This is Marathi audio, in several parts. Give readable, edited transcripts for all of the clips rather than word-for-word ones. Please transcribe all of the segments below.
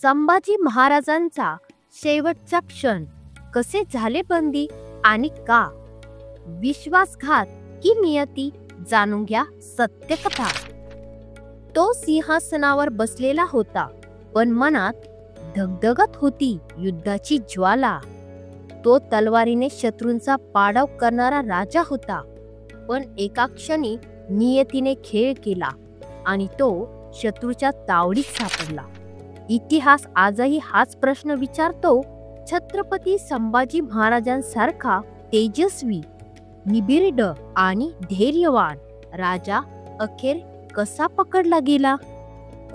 संभाजी महाराजांचा शेवटचा क्षण कसे झाले बंदी आणि का? विश्वासघात की नियती, जाणून घ्या सत्यकथा. तो सिंहासनावर बसलेला होता, पण मनात धगधगत होती युद्धाची ज्वाला. तो तलवारीने शत्रूंचा पाडाव करणारा राजा होता, पण एका क्षणी नियतीने खेळ केला आणि तो शत्रूच्या तावडीत सापडला. इतिहास आजही हाच प्रश्न विचारतो, छत्रपती संभाजी महाराजांसारखा तेजस्वी, निबिड आणि धैर्यवान राजा अखेर कसा पकडला गेला?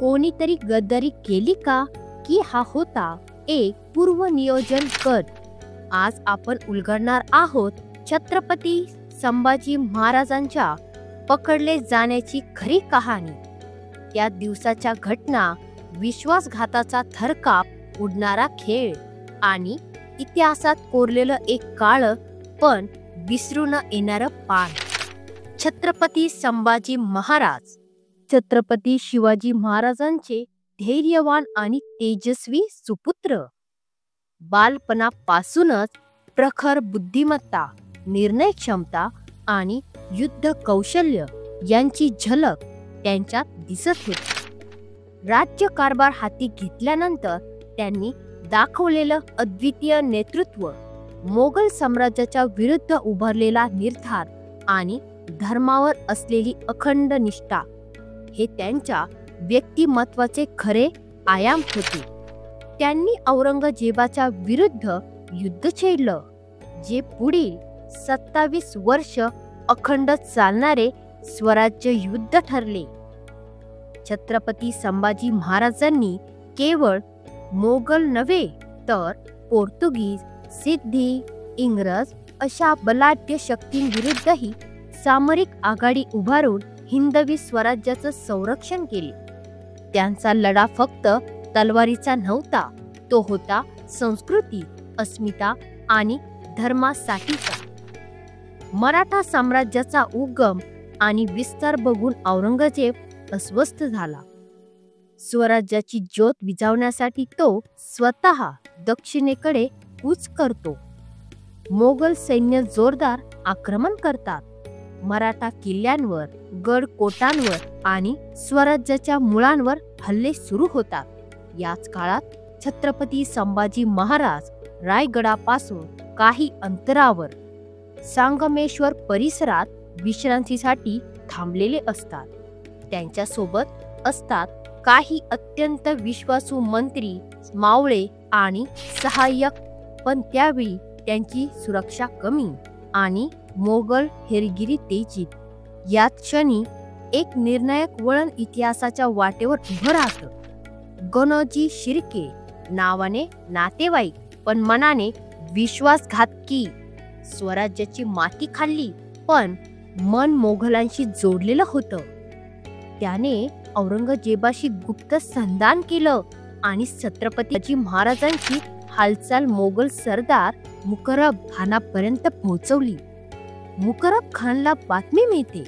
कोणीतरी गद्दारी केली का, की हा होता एक पूर्वनियोजन कट? आज आपण उलगडणार आहोत छत्रपती संभाजी महाराजांच्या पकडले जाण्याची खरी कहाणी. त्या दिवसाच्या घटना, विश्वासघाताचा थरकाप उडणारा खेळ आणि इतिहासात कोरलेलं एक काळं पण विसरू न येणारं पान. छत्रपती संभाजी महाराज. छत्रपती शिवाजी महाराजांचे धैर्यवान आणि तेजस्वी सुपुत्र. बालपणापासूनच प्रखर बुद्धिमत्ता, निर्णय क्षमता आणि युद्ध कौशल्य यांची झलक त्यांच्यात दिसत होती. राज्यकारभार हाती घेतल्यानंतर त्यांनी दाखवलेलं अद्वितीय नेतृत्व, मोगल साम्राज्याच्या विरुद्ध उभारलेला निर्धार आणि धर्मावर असलेली अखंड निष्ठा हे त्यांच्या व्यक्तिमत्वाचे खरे आयाम होते. त्यांनी औरंगजेबाच्या विरुद्ध युद्ध छेडलं, जे पुढील 27 वर्ष अखंड चालणारे स्वराज्य युद्ध ठरले. छत्रपती संभाजी महाराजांनी केवळ मोगल नव्हे तर पोर्तुगीज, सिद्धी, इंग्रज अशा बलाढ्य शक्तींविरुद्धही सामरिक आघाडी उभारून हिंदवी स्वराज्याचं संरक्षण केले. त्यांचा लढा फक्त तलवारीचा नव्हता, तो होता संस्कृती, अस्मिता आणि धर्मासाठीचा. मराठा साम्राज्याचा उगम आणि विस्तार बघून औरंगजेब अस्वस्थ झाला. स्वराज्याची ज्योत विझवण्यासाठी तो स्वतः दक्षिणेकडे कूच करतो. मोगल सैन्य जोरदार आक्रमण करतात. मराठा किल्ल्यांवर, गडकोटांवर आणि स्वराज्याच्या मुळांवर हल्ले सुरू होतात. याच काळात छत्रपती संभाजी महाराज रायगडापासून काही अंतरावर संगमेश्वर परिसरात विश्रांतीसाठी थांबलेले असतात. त्यांच्यासोबत असतात काही अत्यंत विश्वासू मंत्री, मावळे आणि सहाय्यक, पण त्यावेळी त्यांची सुरक्षा कमी आणि मोगल हेरगिरी तेजीत. याच क्षणी एक निर्णायक वळण इतिहासाच्या वाटेवर उभं राहतं. गणोजी शिर्के नावाने नातेवाईक पण मनाने विश्वासघातकी. स्वराज्याची माती खाल्ली, पण मन मोगलांशी जोडलेलं होतं. त्याने औरंगजेबाशी गुप्त संधान केलं आणि छत्रपती महाराजांची हालचाल मोगल सरदार मुकरब खानापर्यंत पोहोचवली. मुकरब खानला बातमी मिळते,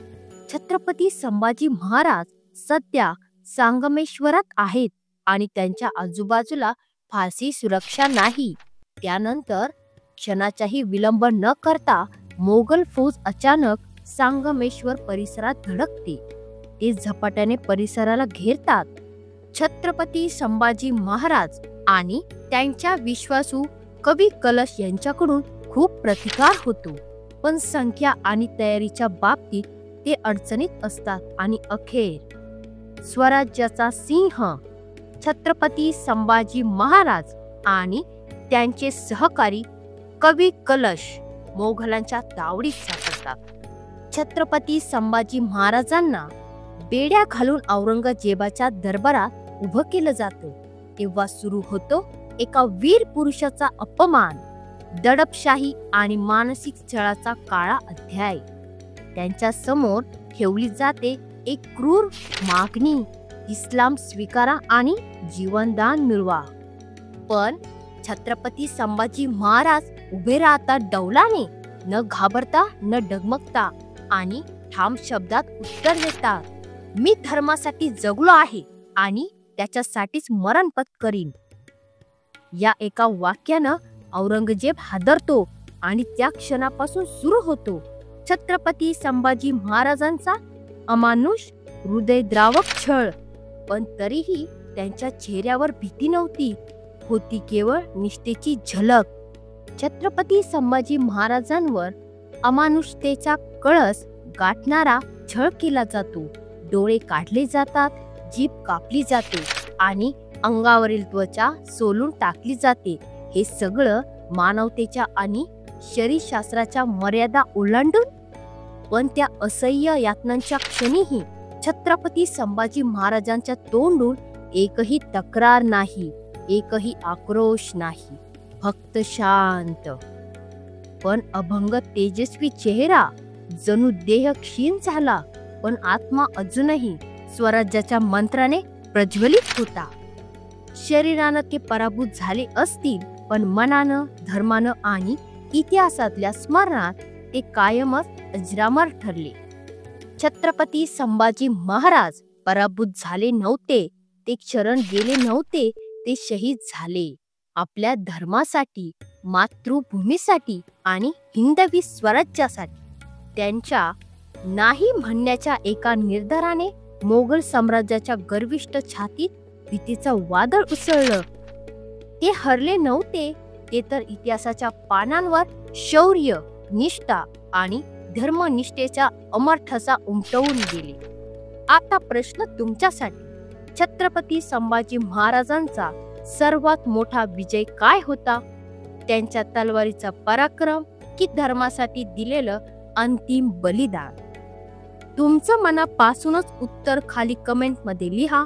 छत्रपती संभाजी महाराज सध्या संगमेश्वरात आहेत आणि त्यांच्या आजूबाजूला फारशी सुरक्षा नाही. त्यानंतर क्षणाचाही विलंब न करता मोगल फौज अचानक संगमेश्वर परिसरात धडकते. ते झपाट्याने परिसराला घेरतात. छत्रपती संभाजी महाराज आणि त्यांच्या विश्वासू कवी कलश यांच्याकडून खूप प्रतिकार होतो, पण संख्या आणि तयारीच्या बाबतीत ते अडचणीत असतात आणि अखेर स्वराज्याचा सिंह छत्रपती संभाजी महाराज आणि त्यांचे सहकारी कवी कलश मोगलांच्या तावडीत सापडतात. छत्रपती संभाजी महाराजांना बेड्या घालून औरंगजेबाच्या दरबारात उभं केलं जातं. तेव्हा सुरू होतो एका वीर पुरुषाचा अपमान, दडपशाही आणि मानसिक छळाचा काळा अध्याय. त्यांच्या समोर ठेवली जाते एक क्रूर मागणी, इस्लाम स्वीकारा आणि जीवनदान मिळवा. पण छत्रपती संभाजी महाराज उभे राहतात डौलाने, न घाबरता न डगमगता, आणि ठाम शब्दात उत्तर देतात, मी धर्मासाठी जगलो आहे आणि त्याच्यासाठीच मरण पत्करीन. या एका वाक्यानं औरंगजेब हादरतो आणि त्या क्षणापासून सुरू होतो छत्रपती संभाजी महाराजांचा अमानुष हृदयद्रावक छळ. पण तरीही त्यांच्या चेहऱ्यावर भीती नव्हती, होती केवळ निष्ठेची झलक. छत्रपती संभाजी महाराजांवर अमानुषतेचा कळस गाठणारा छळ केला जातो. डोळे काढले जातात, जीभ कापली जाते आणि अंगावरील त्वचा सोलून टाकली जाते. हे सगळं मानवतेच्या आणि शरीरशास्त्राच्या मर्यादा ओलांडून. पण त्या असह्य यातनांच्या क्षणीही छत्रपती संभाजी महाराजांच्या तोंडून एकही तक्रार नाही, एकही आक्रोश नाही, फक्त शांत पण अभंग तेजस्वी चेहरा. जणू देह क्षीण झाला, पण आत्मा अजूनही स्वराज्याच्या मंत्राने प्रज्वलित होता. शरीरानं ते पराभूत झाले असतील, पण मनानं, धर्मानं आणि इतिहासातल्या स्मरणात ते कायमच अजरामर ठरले. छत्रपती संभाजी महाराज पराभूत झाले नव्हते, ते शरण गेले नव्हते, ते शहीद झाले आपल्या धर्मासाठी, मातृभूमीसाठी आणि हिंदवी स्वराज्यासाठी. त्यांच्या नाही म्हणण्याच्या एका निर्धाराने मोगल साम्राज्याच्या गर्विष्ठ छातीत भीतीचं वादळ उसळलं. ते हरले नव्हते, ते तर इतिहासाच्या पानांवर शौर्य, निष्ठा आणि धर्मनिष्ठेचा अमर ठसा उमटवून गेले. आता प्रश्न तुमच्यासाठी, छत्रपती संभाजी महाराजांचा सर्वात मोठा विजय काय होता? त्यांच्या तलवारीचा पराक्रम की धर्मासाठी दिलेलं अंतिम बलिदान? तुमचं मनापासूनच उत्तर खाली कमेंट मध्ये लिहा.